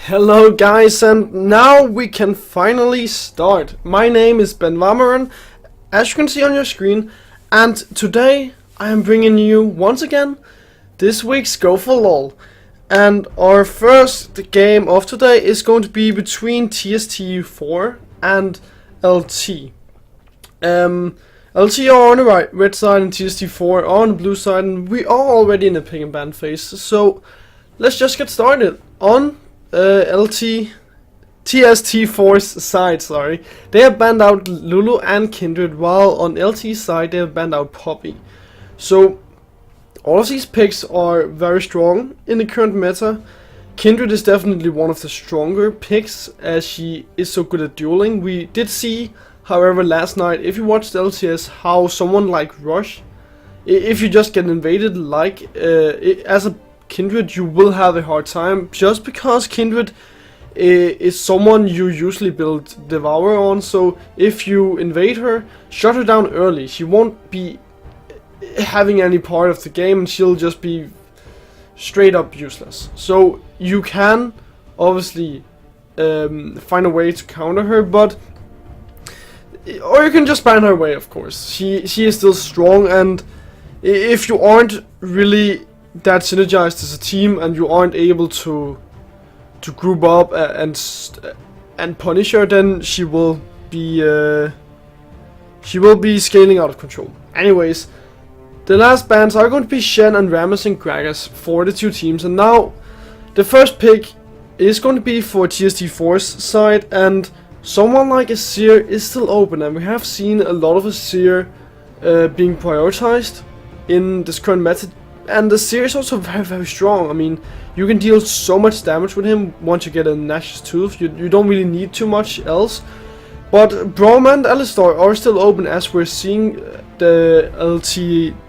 Hello guys, and now we can finally start. My name is Benvarmeren, as you can see on your screen, and today I am bringing you once again this week's Go4LoL. And our first game of today is going to be between TST4 and LT. LT are on the red side and TST4 are on the blue side, and we are already in the pick and ban phase. So let's just get started. On TST4's side, they have banned out Lulu and Kindred, while on LT's side they have banned out Poppy. So all of these picks are very strong in the current meta. Kindred is definitely one of the stronger picks, as she is so good at dueling. We did see, however, last night, if you watched LTS, how someone like Rush, if you just get invaded as a Kindred, you will have a hard time, just because Kindred is someone you usually build Devour on. So if you invade her, shut her down early, she won't be having any part of the game and she'll just be straight up useless. So you can obviously find a way to counter her, or you can just ban her away, of course. She is still strong, and if you aren't really that synergized as a team and you aren't able to group up and punish her, then she will be scaling out of control. Anyways, the last bans are going to be Shen and Rammus and Gragas for the two teams, and now the first pick is going to be for TST4's side, and someone like a Seer is still open, and we have seen a lot of a Seer being prioritized in this current meta. And the Seer is also very, very strong. I mean, you can deal so much damage with him once you get a Nash's Tooth. You don't really need too much else. But Braum and Alistar are still open, as we're seeing the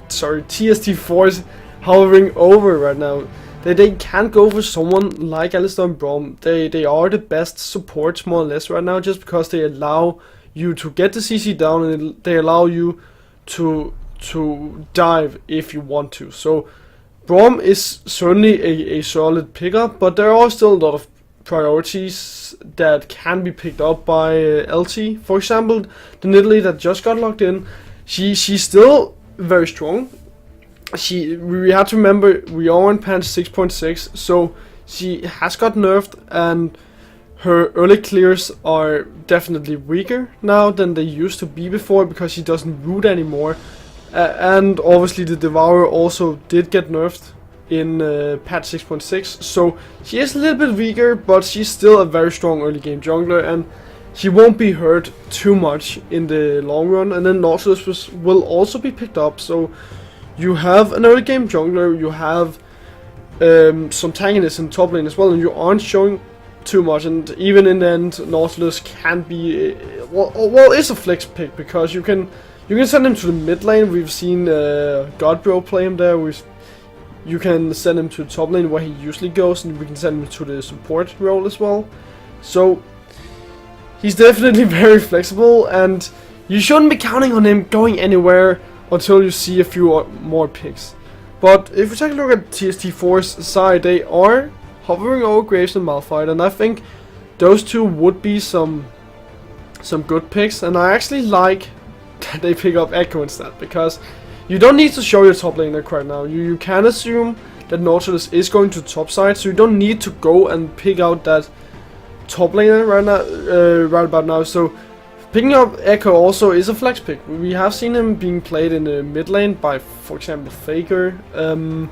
TST4s hovering over right now. They can't go for someone like Alistar and Braum. They are the best supports, more or less, right now, just because they allow you to get the CC down, and they allow you to dive if you want to. So Braum is certainly a solid pickup, but there are still a lot of priorities that can be picked up by LT. For example, the Nidalee that just got locked in, she's still very strong. We have to remember we are on patch 6.6, so she has got nerfed, and her early clears are definitely weaker now than they used to be before, because she doesn't root anymore. And obviously the Devourer also did get nerfed in patch 6.6, so she is a little bit weaker, but she's still a very strong early game jungler, and she won't be hurt too much in the long run. And then Nautilus will also be picked up, so you have an early game jungler, you have some tankiness in top lane as well, and you aren't showing too much. And even in the end, Nautilus can be it's a flex pick, because you can send him to the mid lane. We've seen Godbro play him there. You can send him to the top lane where he usually goes, and we can send him to the support role as well. So he's definitely very flexible, and you shouldn't be counting on him going anywhere until you see a few more picks. But if we take a look at TST4's side, they are hovering over Graves and Malphite, and I think those two would be some good picks. And I actually like that they pick up Echo instead, because you don't need to show your top laner right now. You can assume that Nautilus is going to the top side, so you don't need to go and pick out that top laner right about now. So picking up Echo also is a flex pick. We have seen him being played in the mid lane by, for example, Faker. And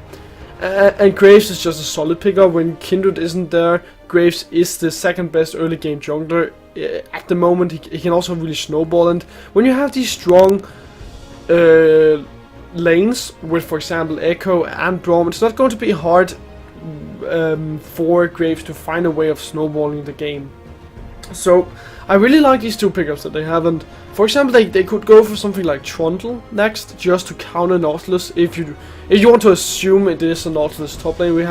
Graves is just a solid pickup when Kindred isn't there. Graves is the second best early game jungler at the moment. He can also really snowball, and when you have these strong lanes with, for example, Echo and Braum, it's not going to be hard for Graves to find a way of snowballing the game. So I really like these two pickups that they have, and for example, they could go for something like Trundle next, just to counter Nautilus. If you want to assume it is a Nautilus top lane, we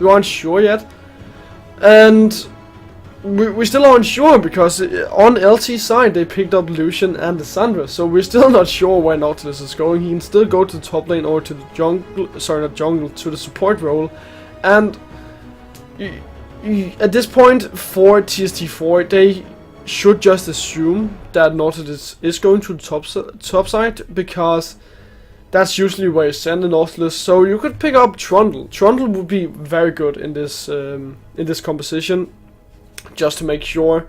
aren't sure yet, and we still aren't sure, because on LT side they picked up Lucian and Lissandra, so we're still not sure where Nautilus is going. He can still go to the top lane or to the jungle, to the support role, and at this point for TST4, they should just assume that Nautilus is going to the top side, because that's usually where you send the Nautilus. So you could pick up Trundle. Trundle would be very good in this composition, just to make sure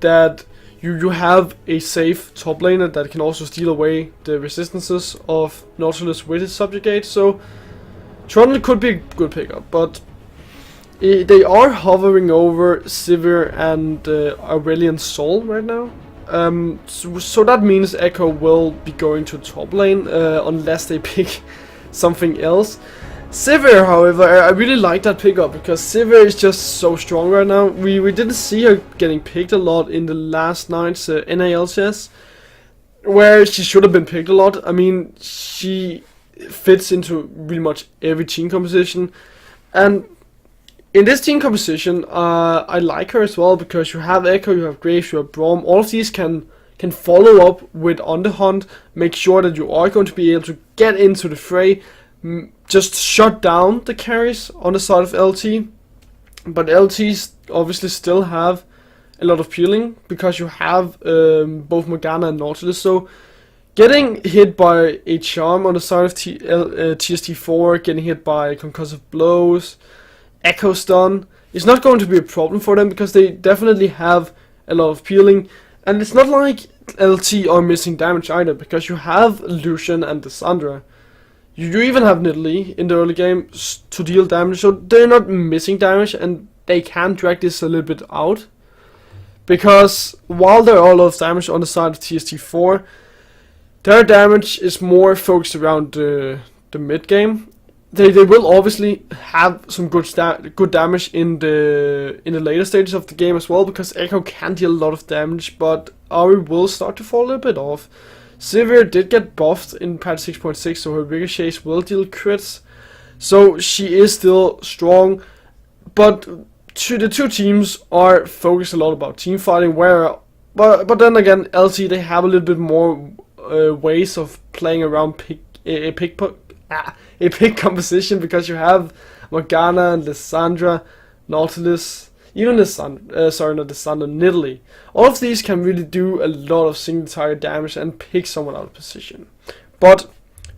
that you have a safe top laner that can also steal away the resistances of Nautilus with his subjugate. So Trundle could be a good pickup, but they are hovering over Sivir and Aurelion Sol right now. So that means Echo will be going to top lane, unless they pick something else. Sivir, however, I really like that pickup, because Sivir is just so strong right now. We didn't see her getting picked a lot in the last night's NALCS, where she should have been picked a lot. I mean, she fits into really much every team composition, and in this team composition, I like her as well, because you have Echo, you have Graves, you have Braum. All of these can follow up with On The Hunt, make sure that you are going to be able to get into the fray, just shut down the carries on the side of LT. But LTs obviously still have a lot of peeling, because you have both Morgana and Nautilus. So getting hit by a charm on the side of TST4, getting hit by concussive blows, Echo stun, is not going to be a problem for them, because they definitely have a lot of peeling. And it's not like LT are missing damage either, because you have Lucian and Cassandra. You even have Nidalee in the early game to deal damage, so they're not missing damage, and they can drag this a little bit out. Because while there are a lot of damage on the side of TST4, their damage is more focused around the mid game. They will obviously have some good damage in the later stages of the game as well, because Echo can deal a lot of damage, but Ari will start to fall a little bit off. Sivir did get buffed in patch 6.6, so her ricochets will deal crits, so she is still strong. But the two teams are focused a lot about team fighting, but then again, LT, they have a little bit more ways of playing around a pick composition, because you have Morgana and Lissandra, Nautilus, even Nidalee. All of these can really do a lot of single target damage and pick someone out of position. But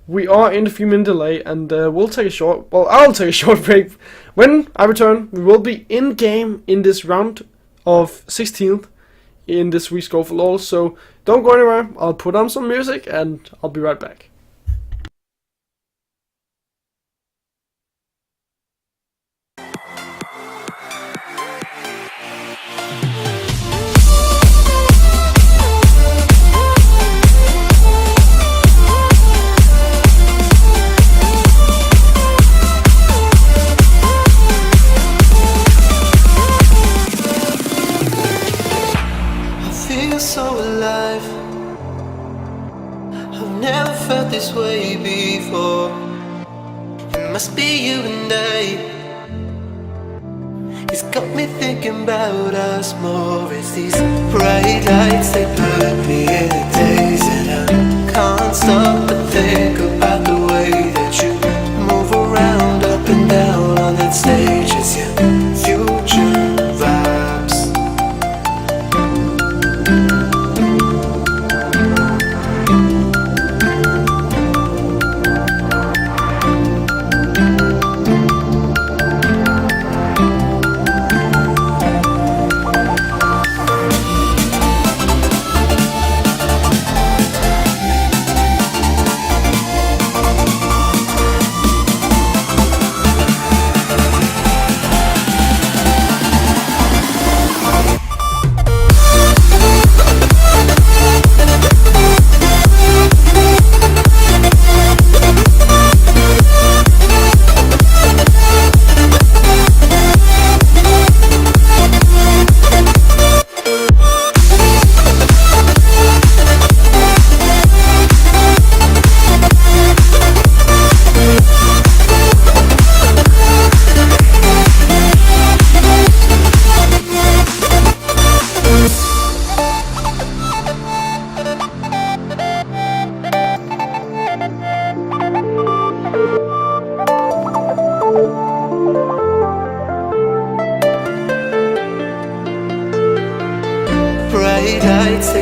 we are in the 3-minute delay, and I'll take a short break. When I return, we will be in game in this round of 16th in this week's Go4LoL, so don't go anywhere. I'll put on some music and I'll be right back. So alive, I've never felt this way before. It must be you and I. It's got me thinking about us more. It's these bright lights, they put me in a daze, and I can't stop but think about the way that you move around, up and down on that stage. It's your future vibes.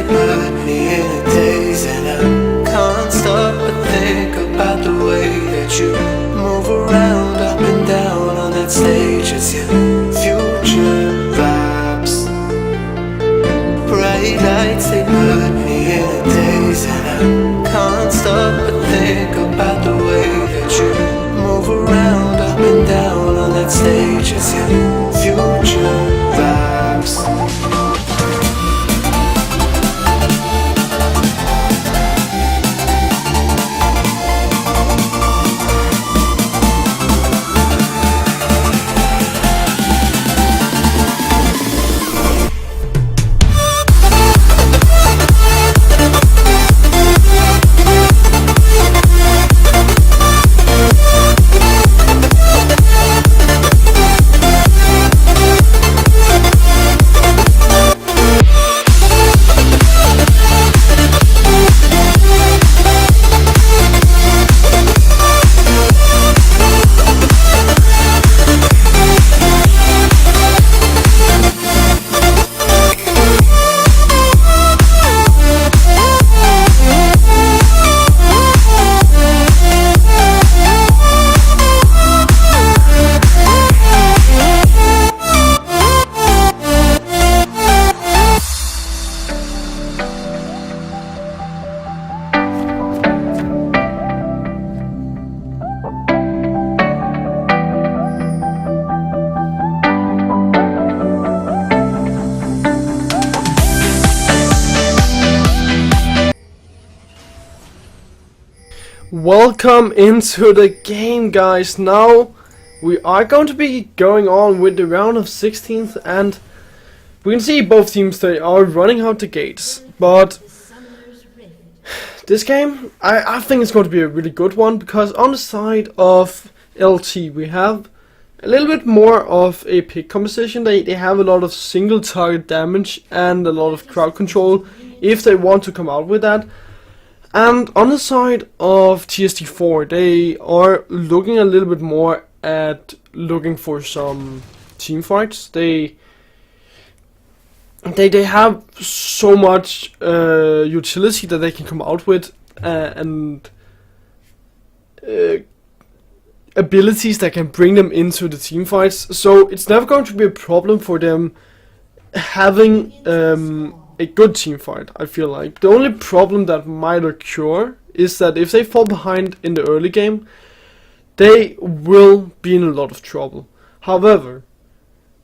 put me in a daze, and I can't stop but think about the way that you move around up and down on that stage as your future vibes. Bright lights, they put me in a daze, and I can't stop but think about the way that you move around up and down on that stage as your future vibes. Welcome into the game, guys. Now we are going to be going on with the round of 16th, and we can see both teams, they are running out the gates. But this game, I think it's going to be a really good one, because on the side of LT we have a little bit more of a pick composition. They have a lot of single target damage and a lot of crowd control if they want to come out with that. And on the side of TST4, they are looking a little bit more at looking for some team fights. They have so much utility that they can come out with, and abilities that can bring them into the team fights. So it's never going to be a problem for them having a good team fight, I feel like. The only problem that might occur is that if they fall behind in the early game, they will be in a lot of trouble. However,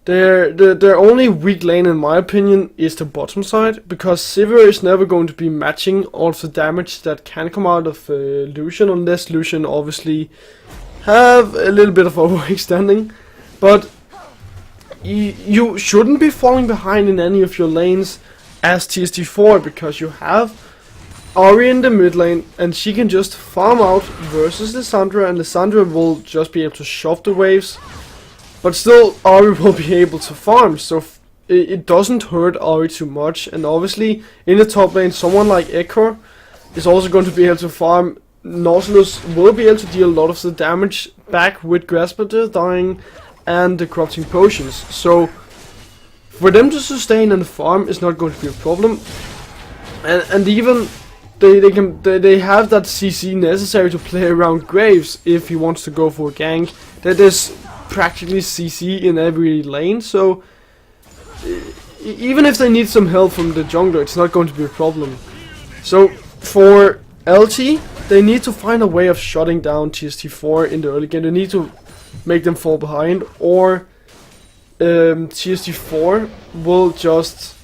their only weak lane, in my opinion, is the bottom side, because Sivir is never going to be matching all of the damage that can come out of Lucian, unless Lucian obviously have a little bit of overextending. But you shouldn't be falling behind in any of your lanes as TST4, because you have Ahri in the mid lane, and she can just farm out versus Lissandra, and Lissandra will just be able to shove the waves, but still Ahri will be able to farm, so it doesn't hurt Ahri too much. And obviously in the top lane, someone like Ekor is also going to be able to farm. Nautilus will be able to deal a lot of the damage back with Grasper dying and the corrupting potions, so for them to sustain and farm is not going to be a problem. And even they have that CC necessary to play around Graves if he wants to go for a gank. That is practically CC in every lane, so even if they need some help from the jungler, it's not going to be a problem. So for LT, they need to find a way of shutting down TST4 in the early game. They need to make them fall behind, or TST4 will just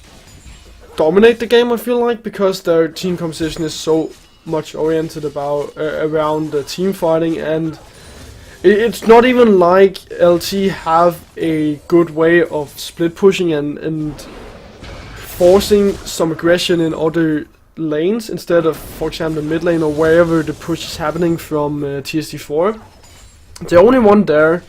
dominate the game, I feel like, because their team composition is so much oriented about around the team fighting, and it's not even like LT have a good way of split pushing and forcing some aggression in other lanes instead of, for example, the mid lane or wherever the push is happening from TST4. The only one there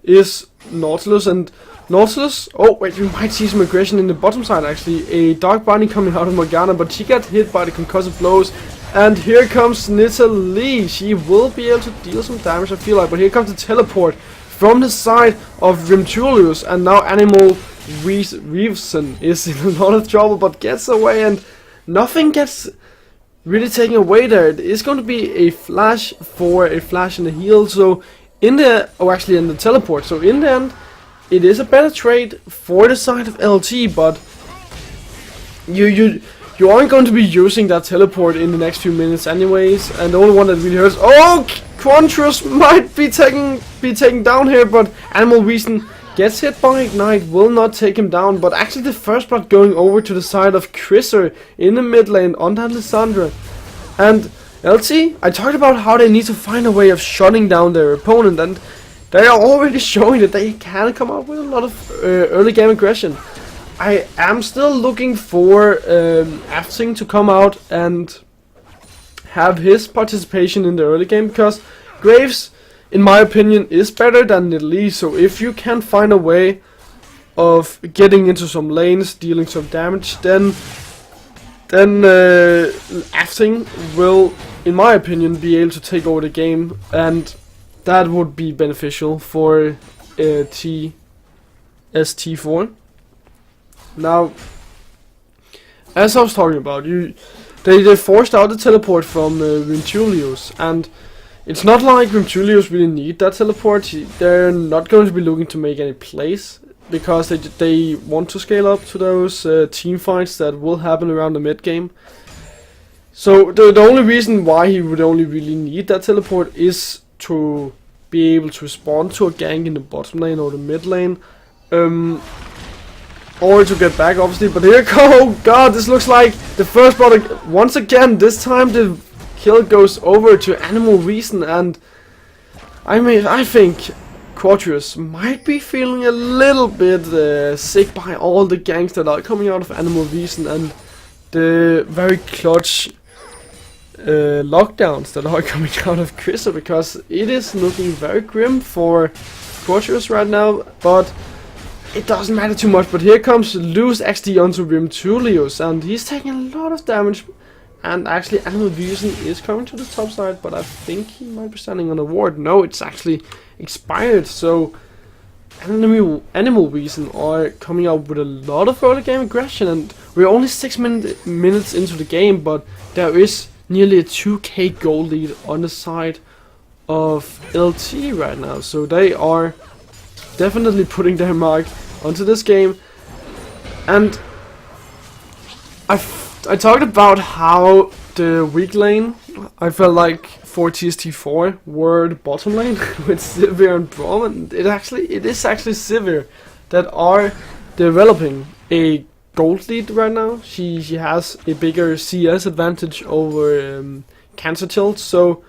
is Nautilus, and Nautilus, oh wait, we might see some aggression in the bottom side actually. A Dark Binding coming out of Morgana, but she got hit by the concussive blows. And here comes Nitalee. She will be able to deal some damage, I feel like, but here comes the teleport from the side of Rimtulius, and now Animal Reeveson is in a lot of trouble, but gets away, and nothing gets really taken away there. It's going to be a flash for a flash and a heal. So in the actually in the teleport. So in the end, it is a better trade for the side of LT, but you aren't going to be using that teleport in the next few minutes anyways, and the only one that really hurts. Oh, Quantrus might be taken down here, but Animal Reason gets hit by Ignite, will not take him down, but actually the first blood going over to the side of Chriser in the mid lane on that Lissandra. And LT, I talked about how they need to find a way of shutting down their opponent, and they are already showing that they can come up with a lot of early game aggression. I am still looking for Afting to come out and have his participation in the early game, because Graves, in my opinion, is better than Nidalee. So if you can find a way of getting into some lanes, dealing some damage, then Afting will, in my opinion, be able to take over the game, and that would be beneficial for TST4. Now, as I was talking about, they forced out the teleport from Rimtulius, and it's not like Rimtulius really need that teleport. They're not going to be looking to make any plays, because they want to scale up to those team fights that will happen around the mid game. So the only reason why he would only really need that teleport is to be able to respond to a gank in the bottom lane or the mid lane. Or to get back, obviously. But here oh god, this looks like the first blood once again. This time the kill goes over to Animal Reason, and I mean, I think Quatrius might be feeling a little bit sick by all the ganks that are coming out of Animal Reason and the very clutch lockdowns that are coming out of Chriser, because it is looking very grim for Quatrius right now. But it doesn't matter too much. But here comes loose XD onto Rimtulius, and he's taking a lot of damage. And actually Animal Reason is coming to the top side, but I think he might be standing on a ward. No, it's actually expired. So Animal Reason are coming out with a lot of early game aggression, and we're only 6 minutes into the game, but there is nearly a 2k goal lead on the side of LT right now. So they are definitely putting their mark onto this game. And I talked about how the weak lane, I felt like for TST4 were the bottom lane with Sivir and Braum, and it is actually Sivir that are developing a gold lead right now. She has a bigger CS advantage over Cancer Tilt, so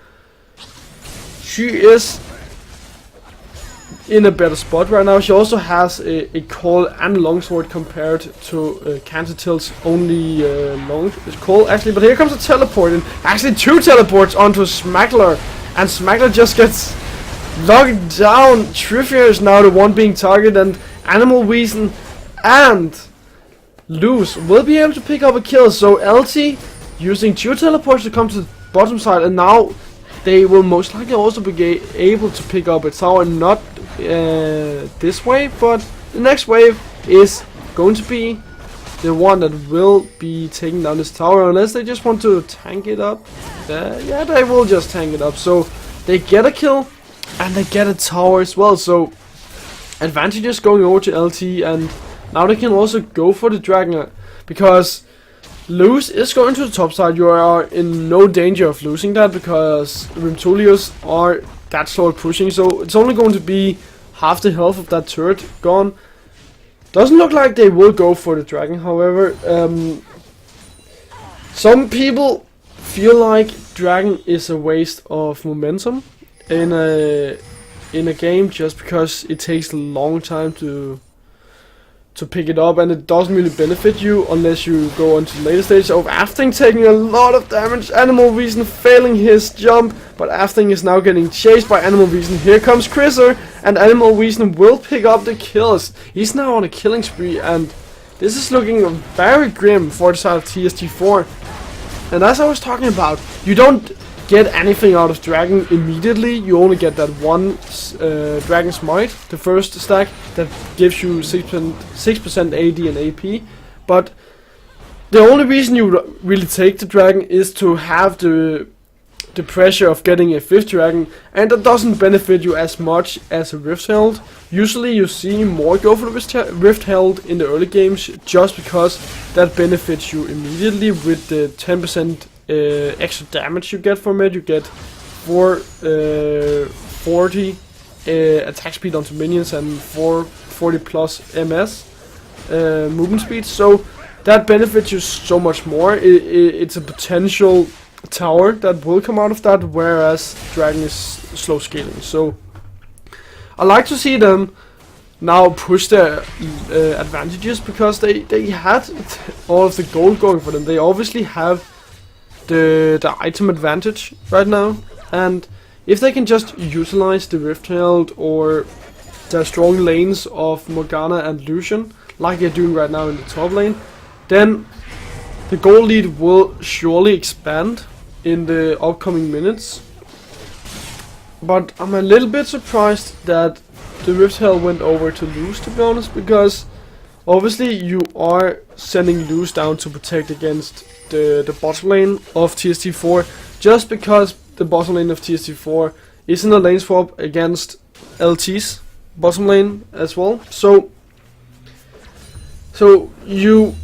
she is in a better spot right now. She also has a call and longsword compared to Cancer Tilt's only long call actually. But here comes a teleport, and actually 2 teleports onto Smackler, and Smackler just gets locked down. Trivia is now the one being targeted, and Animal Reason and Luz will be able to pick up a kill. So LT using 2 teleports to come to the bottom side, and now they will most likely also be able to pick up a tower. Not this wave, but the next wave is going to be the one that will be taking down this tower, unless they just want to tank it up. Yeah, they will just tank it up. So they get a kill and they get a tower as well. So advantages going over to LT, and now they can also go for the dragon, because Luz is going to the top side. You are in no danger of losing that, because Rimtulius are that slow pushing, so it's only going to be half the health of that turret gone. Doesn't look like they will go for the dragon, however. Some people feel like dragon is a waste of momentum in a game, just because it takes a long time to pick it up, and it doesn't really benefit you unless you go on to the later stage. So Afting taking a lot of damage, Animal Reason failing his jump, but Afting is now getting chased by Animal Reason. Here comes Chriser, and Animal Reason will pick up the kills. He's now on a killing spree, and this is looking very grim for the side of TST4. And as I was talking about, you don't get anything out of dragon immediately. You only get that one dragon smite, the first stack, that gives you 6% AD and AP. But the only reason you really take the dragon is to have the pressure of getting a 5th dragon, and that doesn't benefit you as much as a Rift Herald. Usually you see more go for the Rift Herald in the early games, just because that benefits you immediately with the 10% extra damage you get from it. You get 40 attack speed onto minions and 440 plus MS movement speed, so that benefits you so much more. It's a potential tower that will come out of that, whereas dragon is slow scaling. So I like to see them now push their advantages, because they had all of the gold going for them. They obviously have the item advantage right now, and if they can just utilize the Rift Herald or the strong lanes of Morgana and Lucian like they're doing right now in the top lane, then the gold lead will surely expand in the upcoming minutes. But I'm a little bit surprised that the Rift Herald went over to Luz, to be honest, because obviously you are sending Luz down to protect against the bottom lane of TST4, just because the bottom lane of TST4 is in a lane swap against LT's bottom lane as well. So you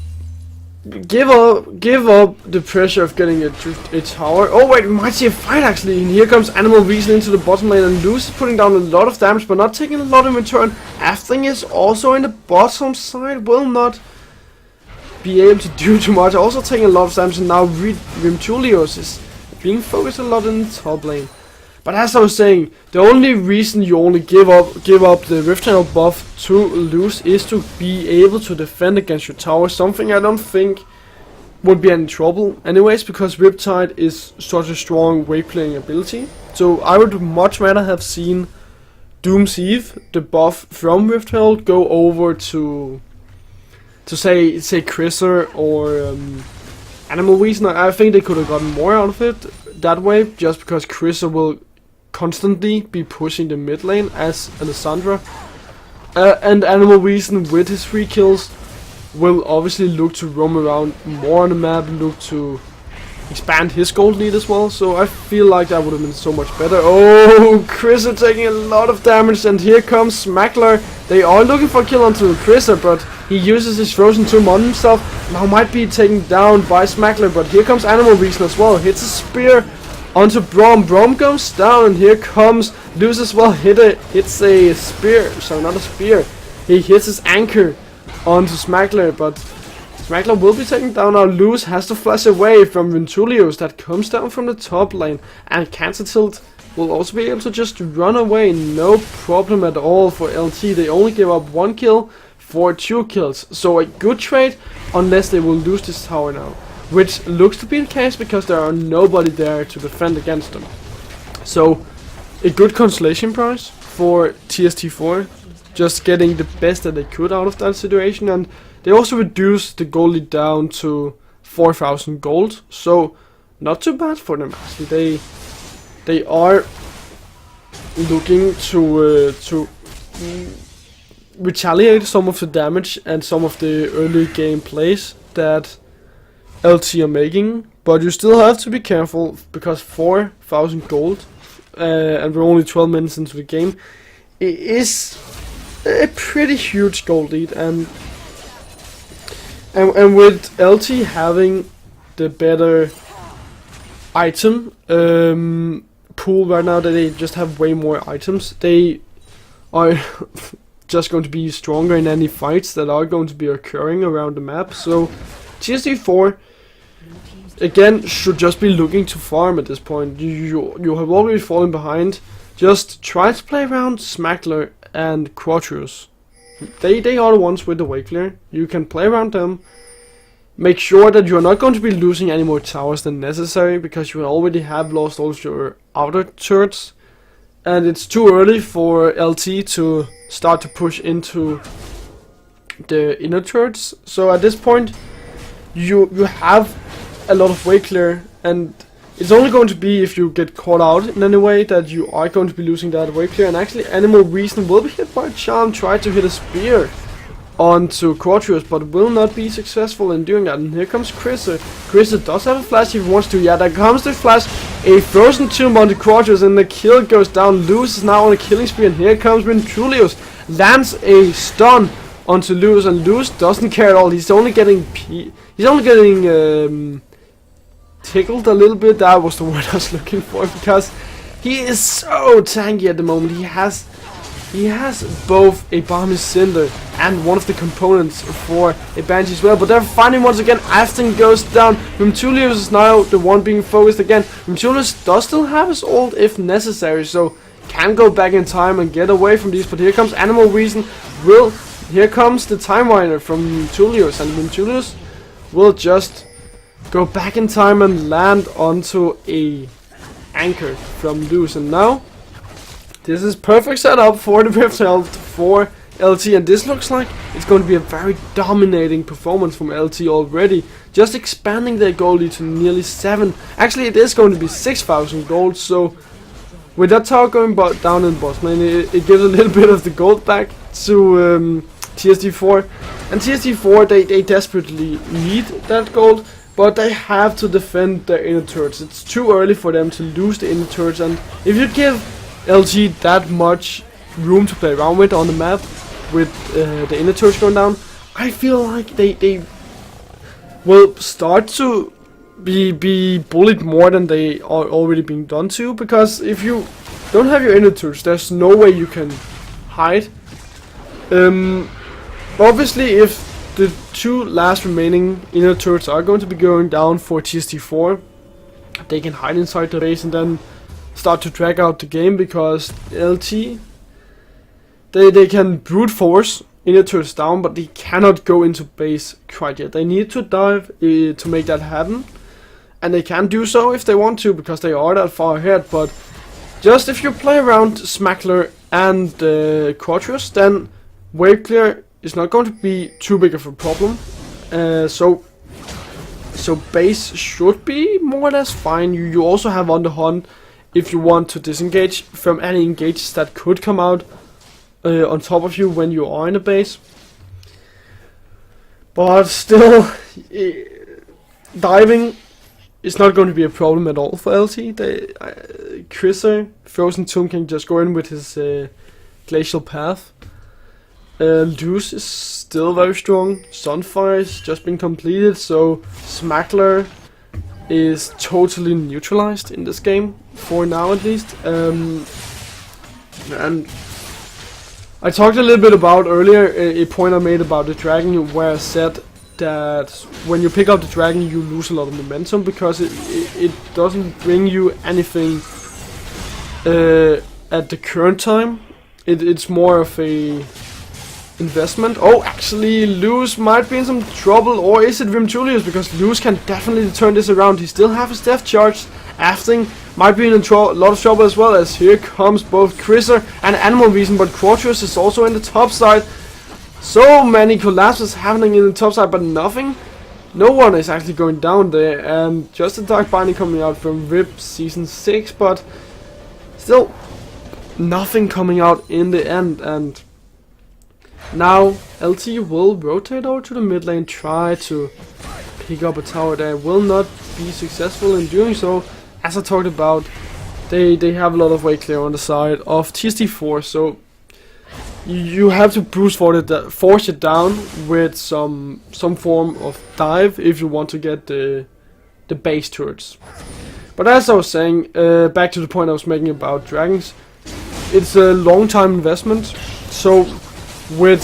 give up the pressure of getting a tower. Oh wait, we might see a fight actually, and here comes Animal Reason into the bottom lane, and Luz is putting down a lot of damage but not taking a lot in return. Athling is also in the bottom side, will not be able to do too much, also taking a lot of damage, and now Rimtulios is being focused a lot in the top lane. But as I was saying, the only reason you only give up the Rift Herald buff to Luz is to be able to defend against your tower, something I don't think would be any trouble anyways, because Riptide is such a strong wave playing ability. So I would much rather have seen Doom's Eve, the buff from Rift Herald, go over to say Crisser or Animal Reason. I think they could have gotten more out of it that way, just because Crisser will constantly be pushing the mid lane as Alessandra, and Animal Reason with his 3 kills will obviously look to roam around more on the map, look to expand his gold lead as well. So I feel like that would have been so much better. Oh, Crisser taking a lot of damage, and here comes Smackler. They are looking for a kill onto Crisser, but he uses his Frozen Tomb on himself. Now might be taken down by Smackler, but here comes Animal Reason as well. Hits a spear onto Braum. Braum goes down, and here comes Luz as well. Hits a spear. Sorry, not a spear. He hits his anchor onto Smackler, but Smackler will be taken down now. Luz has to flash away from Ventulios that comes down from the top lane, and Cancer Tilt will also be able to just run away. No problem at all for LT. They only give up 1 kill for 2 kills. So a good trade, unless they will lose this tower now, which looks to be the case because there are nobody there to defend against them. So a good consolation price for TST4, just getting the best that they could out of that situation. And they also reduced the gold lead down to 4,000 gold, so not too bad for them actually. They are looking to retaliate some of the damage and some of the early game plays that LT are making, but you still have to be careful, because 4,000 gold and we're only 12 minutes into the game, it is a pretty huge gold lead, and with LT having the better item pool right now, that they just have way more items, they are just going to be stronger in any fights that are going to be occurring around the map. So TST4 again should just be looking to farm at this point. You have already fallen behind. Just try to play around Smackler and Quatrius. They are the ones with the wave clear. You can play around them. Make sure that you're not going to be losing any more towers than necessary, because you already have lost all your outer turrets, and it's too early for LT to start to push into the inner turrets. So at this point you have a lot of wave clear, and it's only going to be if you get caught out in any way that you are going to be losing that wave clear. And actually Animal Reason will be hit by a charm, try to hit a spear onto Quatrius, but will not be successful in doing that. And here comes Chriser. Chriser does have a flash if he wants to. Yeah, there comes the flash. A frozen tomb onto Quatrius, and the kill goes down. Luz is now on a killing spree, and here comes Ventulius. Lands a stun onto Luz, and Luz doesn't care at all. He's only getting tickled a little bit. That was the word I was looking for, because he is so tanky at the moment. He has both a Bomb Cinder and one of the components for a Banshee as well. But they're fighting once again. Afton goes down. Ventulius is now the one being focused again. Ventulius does still have his ult if necessary, so can go back in time and get away from these. But here comes Animal Reason. Here comes the Time Miner from Ventulius, and Ventulius will just go back in time and land onto a anchor from Luz. And now this is perfect setup for the Rift Health for LT, and this looks like it's going to be a very dominating performance from LT already. Just expanding their gold lead to nearly 7. Actually, it is going to be 6,000 gold, so with that tower going down in bot lane, it gives a little bit of the gold back to TST4. And TST4, they desperately need that gold, but they have to defend their inner turrets. It's too early for them to lose the inner turrets, and if you give LG that much room to play around with on the map, with the inner turrets going down, I feel like they will start to be bullied more than they are already being done to, because if you don't have your inner turrets, there's no way you can hide. Obviously, if the 2 last remaining inner turrets are going to be going down for TST4, they can hide inside the base and then start to drag out the game, because LT, they can brute force inner turrets down, but they cannot go into base quite yet. They need to dive to make that happen, and they can do so if they want to, because they are that far ahead. But just if you play around Smackler and Quatrius, then wave clear is not going to be too big of a problem. So base should be more or less fine. You also have on the hunt if you want to disengage from any engages that could come out on top of you when you are in a base. But still, diving is not going to be a problem at all for LT. Chriser, Frozen Tomb, can just go in with his Glacial Path. Luz is still very strong. Sunfire is just been completed, so Smackler is totally neutralized in this game, for now at least. And I talked a little bit about earlier a point I made about the dragon, where I said that when you pick up the dragon you lose a lot of momentum, because it doesn't bring you anything at the current time. It's more of a investment. Oh, actually, Luz might be in some trouble, or is it Ventulius? Because Luz can definitely turn this around. He still has his death charge. Afting might be in a lot of trouble as well, as here comes both Chriser and Animal Reason, but Quatrius is also in the top side. So many collapses happening in the top side, but nothing. No one is actually going down there, and just a Dark Binding coming out from RIP Season 6, but still nothing coming out in the end. And now LT will rotate over to the mid lane, try to pick up a tower there. Will not be successful in doing so. As I talked about, they have a lot of wave clear on the side of TST4, so you have to force it down with some form of dive if you want to get the base turrets. But as I was saying, back to the point I was making about dragons, it's a long time investment. So with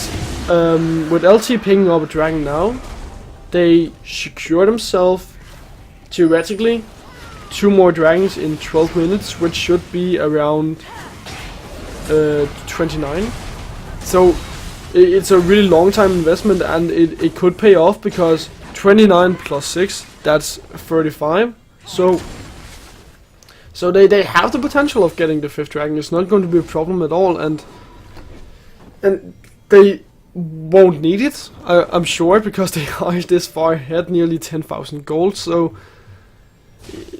LT picking up a dragon now, they secure themselves theoretically 2 more dragons in 12 minutes, which should be around 29. So it's a really long time investment, and it could pay off, because 29 plus 6, that's 35. So they have the potential of getting the 5th dragon. It's not going to be a problem at all, and they won't need it, I'm sure, because they are this far ahead, nearly 10,000 gold. So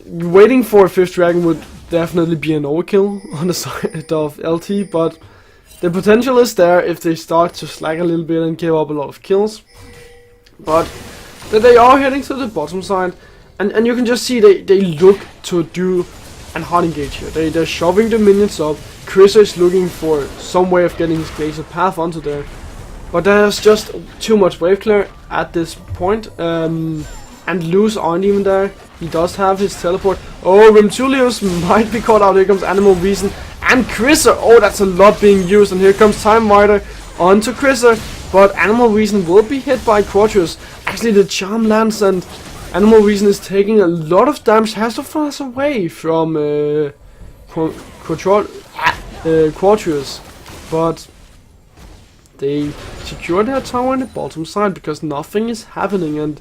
waiting for a 5th dragon would definitely be an overkill on the side of LT, but The potential is there if they start to slack a little bit and give up a lot of kills. But they are heading to the bottom side. And you can just see they look to do an hard engage here. They're shoving the minions up. Chris is looking for some way of getting his glacier path onto there. But there's just too much wave clear at this point. And Luz aren't even there. He does have his teleport. Oh, Rimtulius might be caught out. Here comes Animal Reason and Chriser. Oh, that's a lot being used. And here comes Time Rider onto Chriser. But Animal Reason will be hit by Quatrius. Actually, the charm lands and Animal Reason is taking a lot of damage. Has to flash away from Quatrius. But they secure their tower on the bottom side because nothing is happening. And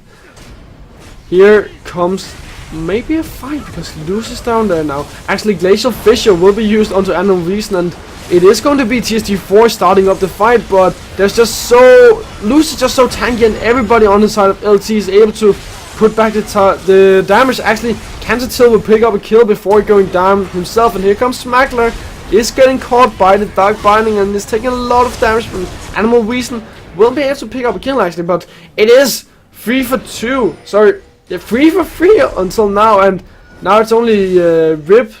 here comes maybe a fight because Luz is down there now. Actually, Glacial Fissure will be used onto Animal Reason, and it is going to be TST4 starting up the fight, but there's just Luz is just so tanky, and everybody on the side of LT is able to put back the damage. Actually, Cancer will pick up a kill before going down himself, and here comes Smackler. Is getting caught by the Dark Binding and is taking a lot of damage from Animal Reason. Will be able to pick up a kill actually, but it is 3 for 2. Sorry. Yeah, 3 for 3 until now, and now it's only Rip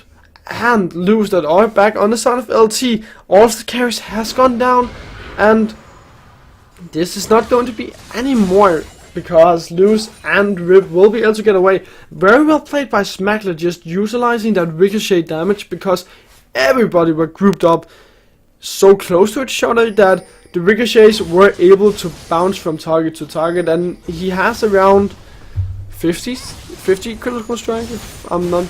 and Luz that are back on the side of LT. All of the carries has gone down, and this is not going to be any more because Luz and Rip will be able to get away. Very well played by Smackler, just utilizing that ricochet damage because everybody were grouped up so close to each other that the ricochets were able to bounce from target to target, and he has around 50 critical strike, if I'm not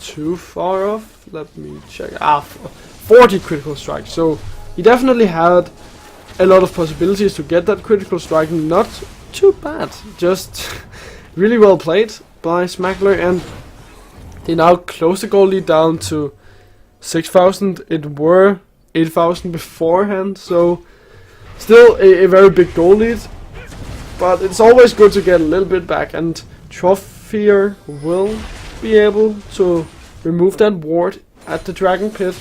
too far off. Let me check. 40 critical strike. So he definitely had a lot of possibilities to get that critical strike. Not too bad. Just really well played by Smackler, and they now close the goal lead down to 6,000. It were 8,000 beforehand, so still a very big goal lead. But it's always good to get a little bit back, and Trophier will be able to remove that ward at the Dragon Pit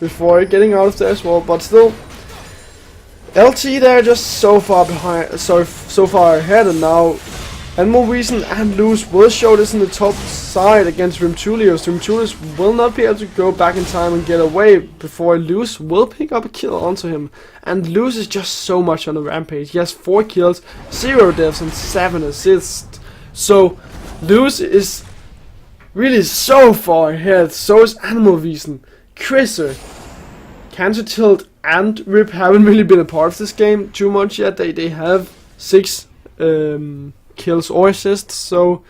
before getting out of there as well. But still, LT there just so far behind, so far ahead, and now Animal Reason and Luz will show this in the top side against Rimtulius. Rimtulius will not be able to go back in time and get away before Luz will pick up a kill onto him. And Luz is just so much on a rampage. He has 4 kills, 0 deaths and 7 assists. So Luz is really so far ahead. So is Animal Reason. Chriser, Cancer Tilt and Rip haven't really been a part of this game too much yet. They have 6 kills or assists, so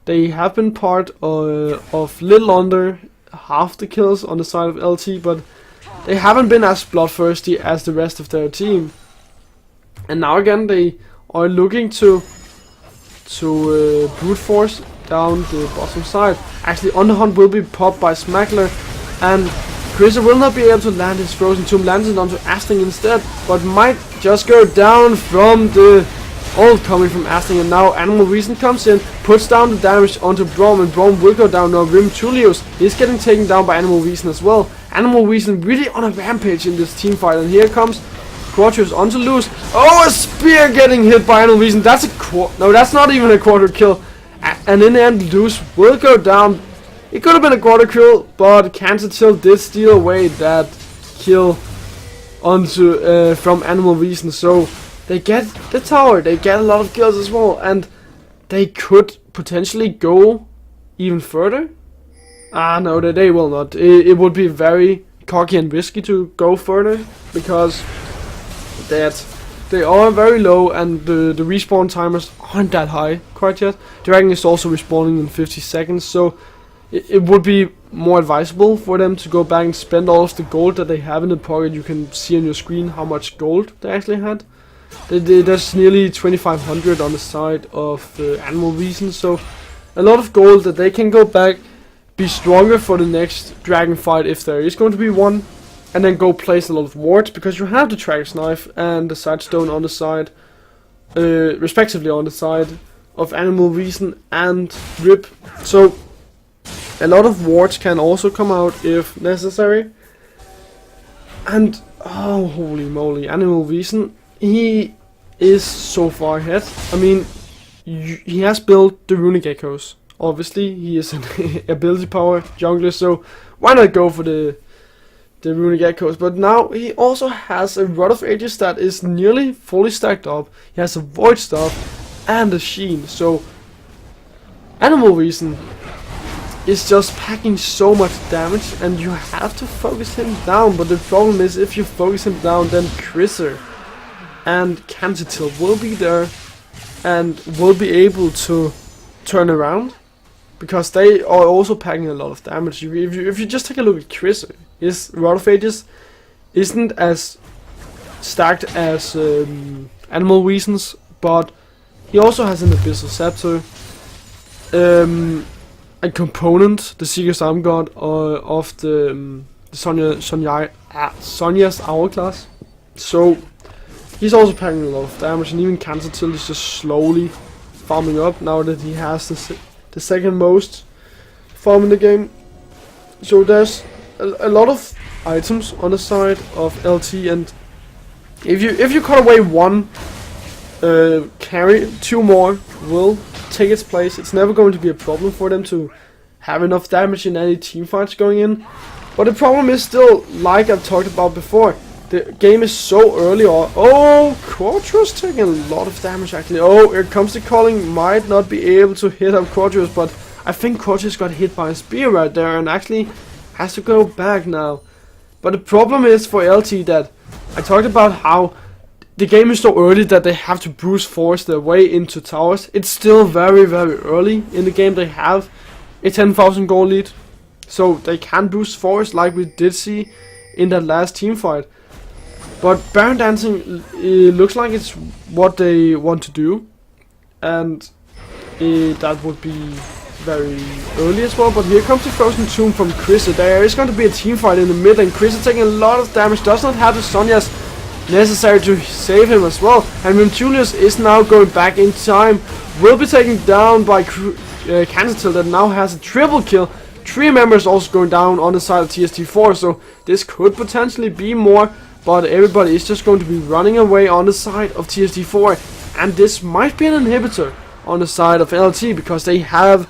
they have been part of little under half the kills on the side of LT, but they haven't been as bloodthirsty as the rest of their team. And now again they are looking to brute force down the bottom side. Actually, Underhunt will be popped by Smackler, and Chriser will not be able to land his Frozen Tomb, lands it onto Asting instead, but might just go down from the ult coming from Asting. And now Animal Reason comes in, puts down the damage onto Brom, and Brom will go down now. Rimtulius is getting taken down by Animal Reason as well. Animal Reason really on a rampage in this team fight, and here comes Quatrius onto Luz. Oh, a spear getting hit by Animal Reason. That's no, that's not even a quarter kill. And in the end, Luz will go down. It could have been a quarter kill, but Cancer Tilt did steal away that kill onto from Animal Reason. So they get the tower, they get a lot of kills as well, and they could potentially go even further. No, they will not. It would be very cocky and risky to go further, because they are very low and the respawn timers aren't that high quite yet. Dragon is also respawning in 50 seconds, so it would be more advisable for them to go back and spend all of the gold that they have in the pocket. You can see on your screen how much gold they actually had. There's nearly 2,500 on the side of Animal Reason, so a lot of gold that they can go back, be stronger for the next dragon fight if there is going to be one, and then go place a lot of wards, because you have the Tracker's Knife and the Sidestone on the side, respectively on the side of Animal Reason and Rip. So A lot of wards can also come out if necessary. And oh, holy moly, Animal Vision, he is so far ahead. I mean, he has built the runic echoes. Obviously, he is an ability power jungler, so why not go for the runic echoes? But now he also has a Rod of Ages that is nearly fully stacked up. He has a Void Staff and a Sheen, so Animal Vision is just packing so much damage, and you have to focus him down. But the problem is, if you focus him down, then Crisser and Cancer will be there and will be able to turn around, because they are also packing a lot of damage. If you just take a look at Crisser, his Rod of Ages isn't as stacked as Animal Vision's, but he also has an Abyssal Scepter, a component, the Seeker's Arm God of the Sonya's Hourglass. So he's also packing a lot of damage, and even Cancer is just slowly farming up now that he has the second most farm in the game. So there's a lot of items on the side of LT, and if you cut away one carry, two more will take its place. It's never going to be a problem for them to have enough damage in any team fights going in. But the problem is still, like I've talked about before, the game is so early on. Oh, Quadros taking a lot of damage actually. Oh, here comes the calling. Might not be able to hit up Quadros, but I think Quadros got hit by a spear right there and actually has to go back now. But the problem is for LT that I talked about how the game is so early that they have to brute force their way into towers. It's still very, very early in the game. They have a 10,000 gold lead, so they can boost force like we did see in that last team fight. But Baron Dancing, it looks like it's what they want to do, and that would be very early as well. But here comes the Frozen Tomb from Crisser. There is going to be a team fight in the mid, and Crisser taking a lot of damage, does not have the Sonya's necessary to save him as well. And when Julius is now going back in time, will be taken down by Cancer that now has a triple kill. 3 members also going down on the side of TST4, so this could potentially be more, but everybody is just going to be running away on the side of TST4, and this might be an inhibitor on the side of LT, because they have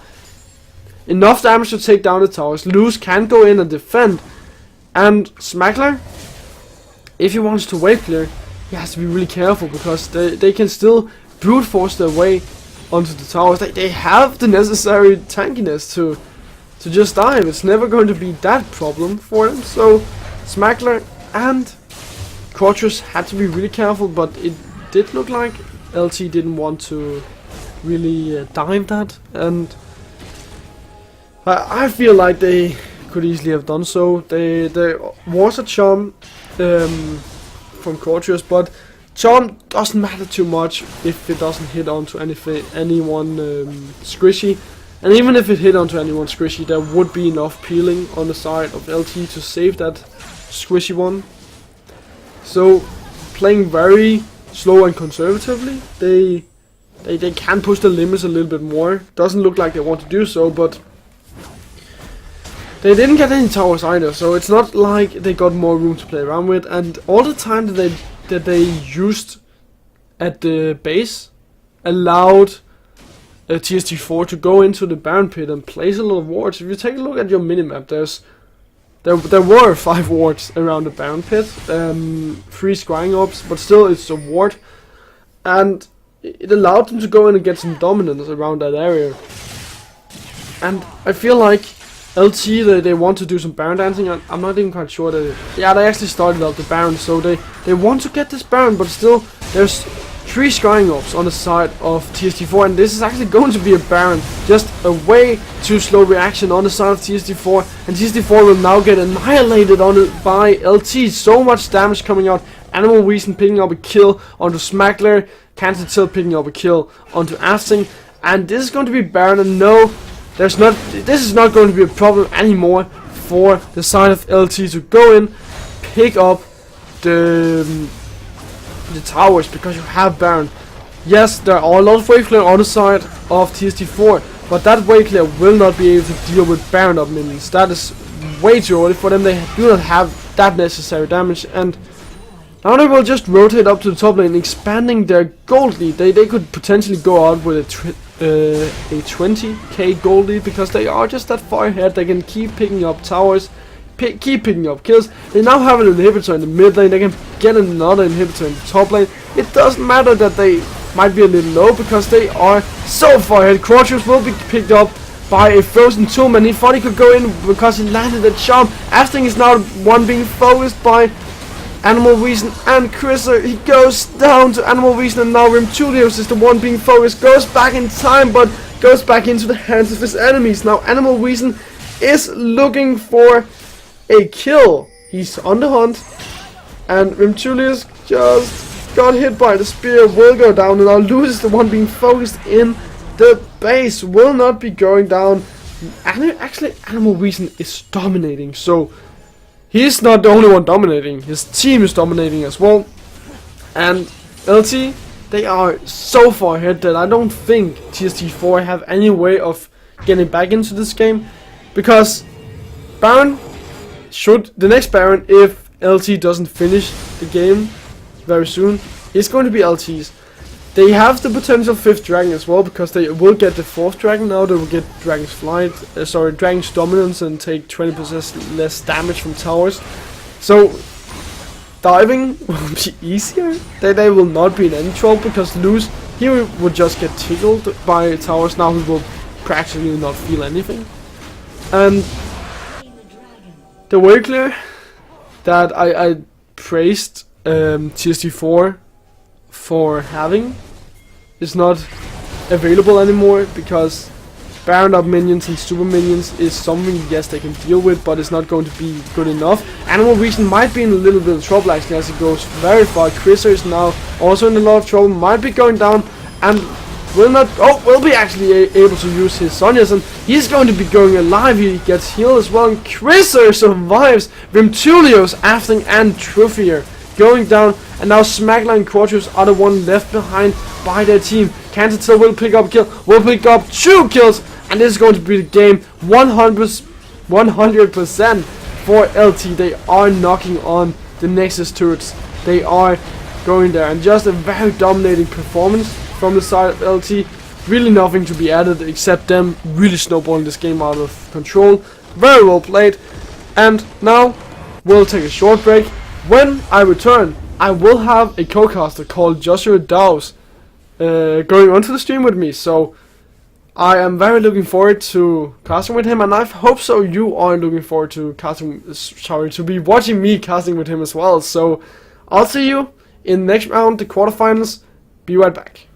enough damage to take down the towers. Luz can go in and defend, and Smackler, if he wants to wave clear, he has to be really careful, because they can still brute force their way onto the towers. They have the necessary tankiness to just dive. It's never going to be that problem for them. So Smackler and Quadros had to be really careful, but it did look like LT didn't want to really dive that, and I feel like they could easily have done so. There was a charm from Quadros, but charm doesn't matter too much if it doesn't hit onto anyone squishy. And even if it hit onto anyone squishy, there would be enough peeling on the side of LT to save that squishy one. So playing very slow and conservatively, they can push the limits a little bit more. Doesn't look like they want to do so, but they didn't get any towers either, so it's not like they got more room to play around with. And all the time that they used at the base allowed TST4 to go into the Baron pit and place a lot of wards. If you take a look at your minimap, there were 5 wards around the Baron pit, 3 scrying orbs, but still it's a ward, and it allowed them to go in and get some dominance around that area. And I feel like LT, they want to do some Baron dancing. I'm not even quite sure that they actually started out the Baron, so they want to get this Baron, but still there's 3 scrying orbs on the side of TST4, and this is actually going to be a Baron. Just a way too slow reaction on the side of TST4, and TST4 will now get annihilated by LT. So much damage coming out. Animal Vision picking up a kill onto Smackler, Cancer Till picking up a kill onto Asting, and this is going to be Baron. And no, this is not going to be a problem anymore for the side of LT to go in, pick up the towers, because you have Baron. Yes, there are a lot of wave clear on the side of TST4, but that wave clear will not be able to deal with Baron up minions. That is way too early for them. They do not have that necessary damage, and now they will just rotate up to the top lane, expanding their gold lead. They could potentially go out with a 20k gold lead, because they are just that far ahead. They can keep picking up towers, keep picking up kills. They now have an inhibitor in the mid lane. They can get another inhibitor in the top lane. It doesn't matter that they might be a little low, because they are so far ahead. Crouchers will be picked up by a frozen tomb, and he thought he could go in because he landed a charm. Asting is now one being focused by Animal Reason and Chriser. He goes down to Animal Reason, and now Rimtulios is the one being focused. Goes back in time, but goes back into the hands of his enemies. Now Animal Reason is looking for a kill. He's on the hunt, and Rimtulios just got hit by the spear. Will go down, and now Luz is the one being focused in the base. Will not be going down. Actually, Animal Reason is dominating, so he's not the only one dominating. His team is dominating as well. And LT, they are so far ahead that I don't think TST4 have any way of getting back into this game. Because Baron the next Baron, if LT doesn't finish the game very soon, is going to be LT's. They have the potential 5th dragon as well, because they will get the 4th dragon now. They will get Dragon's Flight, Dragon's Dominance, and take 20% less damage from towers. So diving will be easier. They will not be in any trouble, because Luz, he would just get tickled by towers. Now he will practically not feel anything. And the wave clear that I praised TST4 for having is not available anymore, because Baron up minions and super minions is something, yes, they can deal with, but it's not going to be good enough. Animal Reason might be in a little bit of trouble actually, as it goes very far. Chriser is now also in a lot of trouble, might be going down, and will be actually able to use his Sonias, and he's going to be going alive. He gets healed as well, and Chriser survives. Rimtulios, Afting, and Truffier going down, and now Smackline and Quartus are the one left behind by their team. Cantatil will pick up a kill, will pick up 2 kills, and this is going to be the game 100% for LT. They are knocking on the Nexus turrets. They are going there, and just a very dominating performance from the side of LT. Really nothing to be added except them really snowballing this game out of control. Very well played. And now we'll take a short break. When I return, I will have a co-caster called Joshua Dawes going onto the stream with me. So I am very looking forward to casting with him, and I hope so you are looking forward to to be watching me casting with him as well. So I'll see you in the next round, the quarterfinals. Be right back.